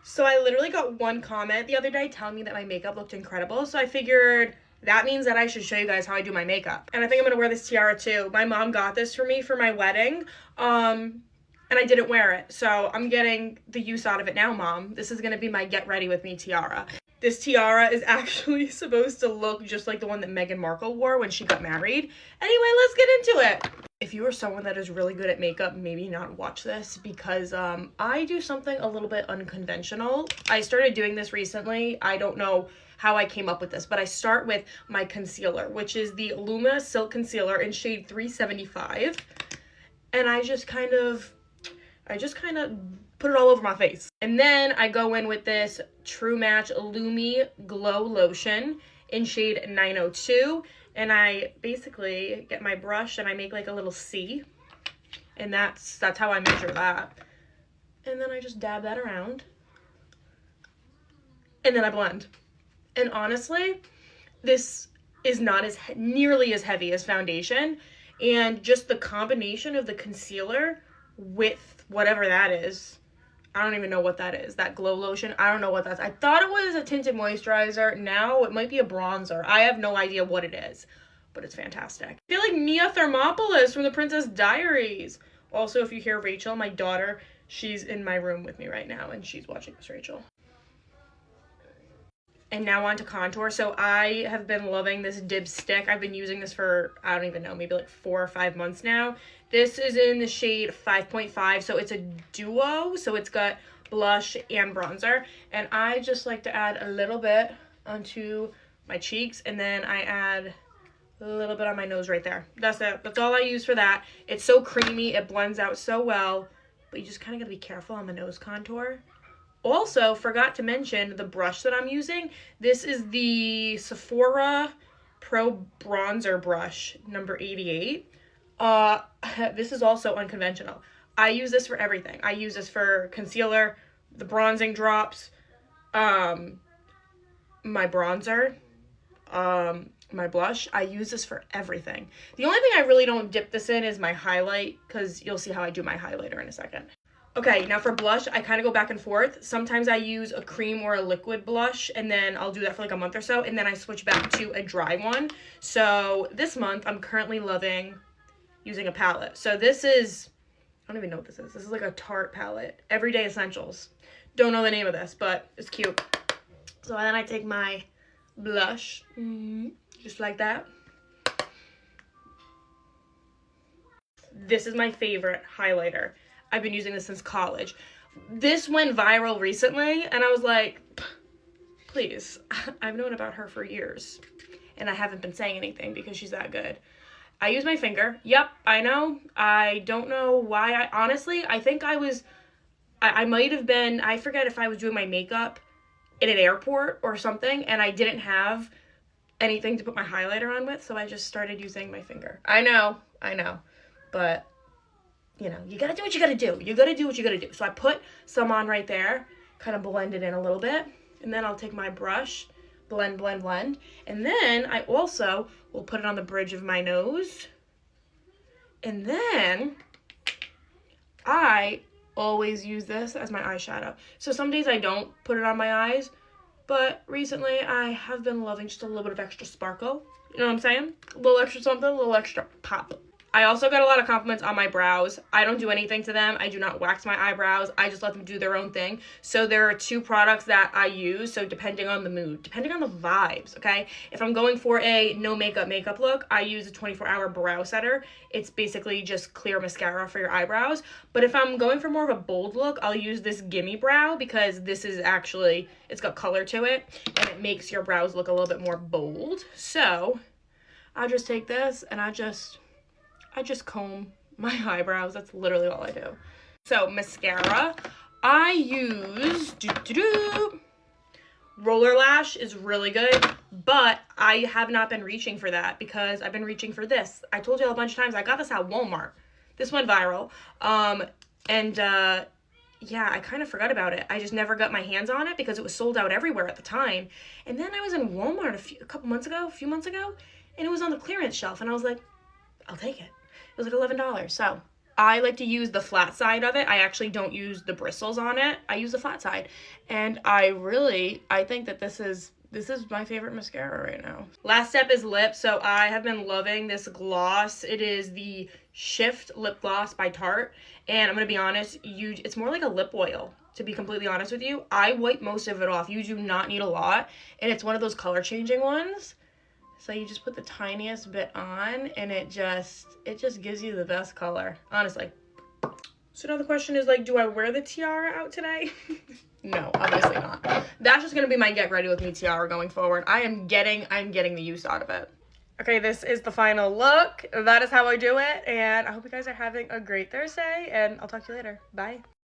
So I literally got one comment the other day telling me that my makeup looked incredible. So I figured that means that I should show you guys how I do my makeup. And I think I'm gonna wear this tiara too. My mom got this for me for my wedding. And I didn't wear it. So I'm getting the use out of it now, Mom. This is gonna be my get ready with me tiara. This tiara is actually supposed to look just like the one that Meghan Markle wore when she got married. Anyway, let's get into it. If you are someone that is really good at makeup, maybe not watch this because I do something a little bit unconventional. I started doing this recently. I don't know how I came up with this, but I start with my concealer, which is the Luma Silk Concealer in shade 375. And I just kind of put it all over my face. And then I go in with this True Match Lumi Glow Lotion in shade 902. And I basically get my brush and I make like a little C. And that's how I measure that. And then I just dab that around. And then I blend. And honestly, this is not nearly as heavy as foundation. And just the combination of the concealer with whatever that is, I don't even know what that is. That glow lotion, I don't know what that's. I thought it was a tinted moisturizer. Now it might be a bronzer. I have no idea what it is, but it's fantastic. I feel like Mia Thermopolis from The Princess Diaries. Also, if you hear Rachel, my daughter, she's in my room with me right now and she's watching this, Rachel. And now on to contour. So I have been loving this dipstick. I've been using this for, I don't even know, maybe like 4 or 5 months now. This is in the shade 5.5. So it's a duo. So it's got blush and bronzer. And I just like to add a little bit onto my cheeks. And then I add a little bit on my nose right there. That's it. That's all I use for that. It's so creamy. It blends out so well. But you just kind of got to be careful on the nose contour. Also, forgot to mention the brush that I'm using. This is the Sephora Pro Bronzer Brush, number 88. This is also unconventional. I use this for everything. I use this for concealer, the bronzing drops, my bronzer, my blush. I use this for everything. The only thing I really don't dip this in is my highlight, because you'll see how I do my highlighter in a second. Okay, now for blush, I kind of go back and forth. Sometimes I use a cream or a liquid blush, and then I'll do that for like a month or so, and then I switch back to a dry one. So this month, I'm currently loving using a palette. So this is, I don't even know what this is. This is like a Tarte palette. Everyday Essentials. Don't know the name of this, but it's cute. So then I take my blush, just like that. This is my favorite highlighter. I've been using this since college. This went viral recently, and I was like, please, I've known about her for years, and I haven't been saying anything because she's that good. I use my finger. Yep, I know. I don't know why. Honestly, I think I might have been, I forget if I was doing my makeup in an airport or something, and I didn't have anything to put my highlighter on with, so I just started using my finger. I know, but you know, you gotta do what you gotta do. You gotta do what you gotta do. So I put some on right there, kind of blend it in a little bit, and then I'll take my brush, blend, and then I also will put it on the bridge of my nose, and then I always use this as my eyeshadow. So some days I don't put it on my eyes, but recently I have been loving just a little bit of extra sparkle. You know what I'm saying? A little extra something, a little extra pop. I also got a lot of compliments on my brows. I don't do anything to them. I do not wax my eyebrows. I just let them do their own thing. So there are 2 products that I use. So depending on the mood, depending on the vibes, okay? If I'm going for a no makeup look, I use a 24-hour brow setter. It's basically just clear mascara for your eyebrows. But if I'm going for more of a bold look, I'll use this Gimme Brow because this is actually, it's got color to it and it makes your brows look a little bit more bold. So I just take this and I just comb my eyebrows. That's literally all I do. So mascara, I use Roller Lash is really good, but I have not been reaching for that because I've been reaching for this. I told you a bunch of times I got this at Walmart. This went viral. Yeah, I kind of forgot about it. I just never got my hands on it because it was sold out everywhere at the time. And then I was in Walmart a few months ago, and it was on the clearance shelf, and I was like, I'll take it. It was like $11, so I like to use the flat side of it. I actually don't use the bristles on it. I use the flat side. And I think that this is my favorite mascara right now. Last step is lips. So I have been loving this gloss. It is the Shift Lip Gloss by Tarte. And I'm going to be honest, it's more like a lip oil, to be completely honest with you. I wipe most of it off. You do not need a lot. And it's one of those color changing ones. So you just put the tiniest bit on and it just gives you the best color, honestly. So now the question is, like, do I wear the tiara out today? No, obviously not. That's just gonna be my get ready with me tiara going forward. I'm getting the use out of it. Okay, this is the final look. That is how I do it, and I hope you guys are having a great Thursday, and I'll talk to you later. Bye.